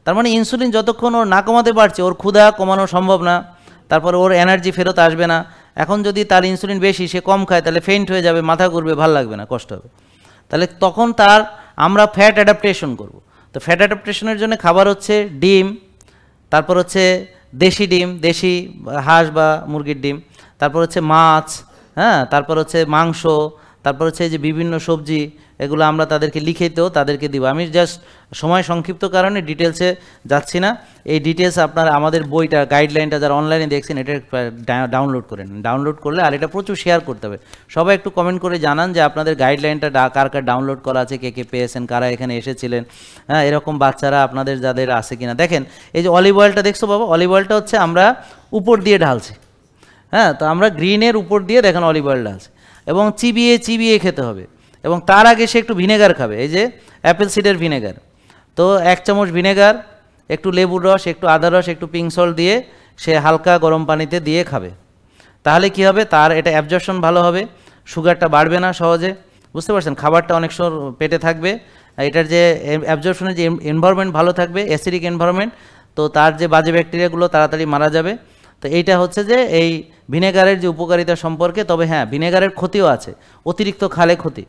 তার মানে ইনসুলিন যতক্ষণ ওর না কমাতে পারছে ওর ক্ষুধা কমানো সম্ভব না, তারপরে ওর এনার্জি ফেরত আসবে না। এখন যদি তার ইনসুলিন বেশি, সে কম খায়, তাহলে ফেইন্ট হয়ে যাবে, মাথা ঘুরবে, ভাল লাগবে না, কষ্ট হবে। তাহলে তখন আমরা ফ্যাট অ্যাডাপ্টেশন করব। তো ফ্যাট অ্যাডাপ্টেশনের জন্য খাবার হচ্ছে ডিম, তারপর হচ্ছে দেশি ডিম, দেশি হাঁস বা মুরগির ডিম, তারপর হচ্ছে মাছ, হ্যাঁ, তারপর হচ্ছে মাংস, তারপর হচ্ছে যে বিভিন্ন সবজি, এগুলো আমরা তাদেরকে লিখেতেও তাদেরকে দিব। আমি জাস্ট সময় সংক্ষিপ্ত কারণে ডিটেলসে যাচ্ছি না। এই ডিটেলস আপনারা আমাদের বইটা, গাইডলাইনটা যারা অনলাইনে দেখছেন, এটা ডাউনলোড করে নিন। ডাউনলোড করলে, আর এটা প্রচুর শেয়ার করতে হবে। সবাই একটু কমেন্ট করে জানান যে আপনাদের গাইডলাইনটা কার কার ডাউনলোড করা আছে, কে কে পেয়েছেন, কারা এখানে এসেছিলেন, হ্যাঁ, এরকম বাচ্চারা আপনাদের যাদের আছে কিনা। দেখেন এই যে অলিভ অয়েলটা দেখছো বাবা, অলিভ অয়েলটা হচ্ছে আমরা উপর দিয়ে ঢালছি, হ্যাঁ, তো আমরা গ্রিনের উপর দিয়ে দেখেন অলিভ অয়েল ঢালছি, এবং চিবিয়ে চিবিয়ে খেতে হবে। এবং তার আগে সে একটু ভিনেগার খাবে, এই যে অ্যাপেল সিডের ভিনেগার। তো 1 চামচ ভিনেগার, একটু লেবুর রস, একটু আদা রস, একটু পিঙ্ক সল্ট দিয়ে সে হালকা গরম পানিতে দিয়ে খাবে। তাহলে কি হবে, তার এটা অ্যাবজর্পশন ভালো হবে, সুগারটা বাড়বে না সহজে, বুঝতে পারছেন। খাবারটা অনেক সময় পেটে থাকবে, এটার যে অ্যাবজর্পশনের যে এনভায়রনমেন্ট ভালো থাকবে, অ্যাসিডিক এনভায়রনমেন্ট, তো তার যে বাজে ব্যাকটেরিয়াগুলো তাড়াতাড়ি মারা যাবে। তো এইটা হচ্ছে যে এই ভিনেগারের যে উপকারিতা সম্পর্কে। তবে হ্যাঁ, ভিনেগারের ক্ষতিও আছে, অতিরিক্ত খালে ক্ষতি।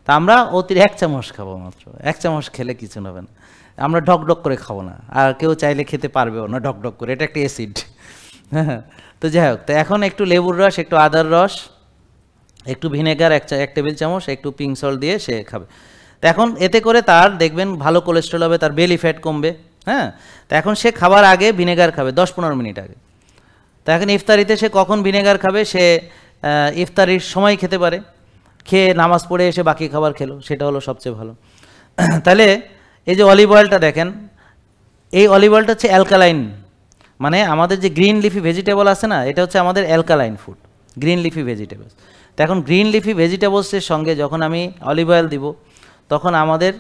তা আমরা 1 চামচ খাবো মাত্র, 1 চামচ খেলে কিছু হবে না, আমরা ঢকঢক করে খাবো না, আর কেউ চাইলে খেতে পারবেও না ঢকঢক করে, এটা একটা অ্যাসিড। হ্যাঁ, তো যাই হোক, তো এখন একটু লেবুর রস, একটু আদার রস, একটু ভিনেগার 1 টেবিল চামচ, একটু পিঙ্ক সল্ট দিয়ে সে খাবে। তো এখন এতে করে তার দেখবেন ভালো কোলেস্ট্রল হবে, তার বেলি ফ্যাট কমবে। হ্যাঁ, তো এখন সে খাবার আগে ভিনেগার খাবে 10-15 মিনিট আগে। তো এখন ইফতারিতে সে কখন ভিনেগার খাবে, সে ইফতারির সময় খেতে পারে, খেয়ে নামাজ পড়ে এসে বাকি খাবার খেলো, সেটা হলো সবচেয়ে ভালো। তাহলে এই যে অলিভ অয়েলটা দেখেন, এই অলিভ অয়েলটা হচ্ছে অ্যালকালাইন, মানে আমাদের যে গ্রিন লিফি ভেজিটেবল আছে না, এটা হচ্ছে আমাদের alkaline food, green leafy vegetables. তো এখন গ্রিন লিফি ভেজিটেবলসের সঙ্গে যখন আমি অলিভ অয়েল দিব, তখন আমাদের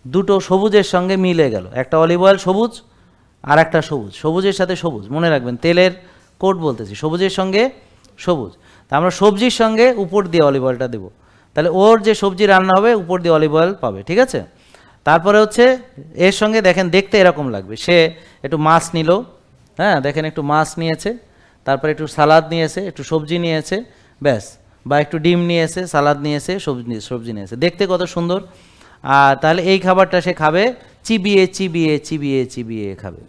দুটো সবুজের সঙ্গে মিলে গেল, একটা অলিভ অয়েল সবুজ আর একটা সবুজ, সবুজের সাথে সবুজ, মনে রাখবেন তেলের কোড বলতেছি, সবুজের সঙ্গে সবুজ। তা আমরা সবজির সঙ্গে উপর দিয়ে অলিভ অয়েলটা দেবো, তাহলে ওর যে সবজি রান্না হবে উপর দিয়ে অলিভ অয়েল পাবে, ঠিক আছে। তারপরে হচ্ছে এর সঙ্গে দেখেন দেখতে এরকম লাগবে, সে একটু মাছ নিল, হ্যাঁ, দেখেন একটু মাছ নিয়েছে, তারপরে একটু সালাদ নিয়েছে, একটু সবজি নিয়েছে, ব্যাস, বা একটু ডিম নিয়েছে, সালাদ নিয়েছে, সবজি নিয়েছে, দেখতে কত সুন্দর। আর তাহলে এই খাবারটা সে খাবে চিবিয়ে চিবিয়ে চিবিয়ে চিবিয়ে খাবে।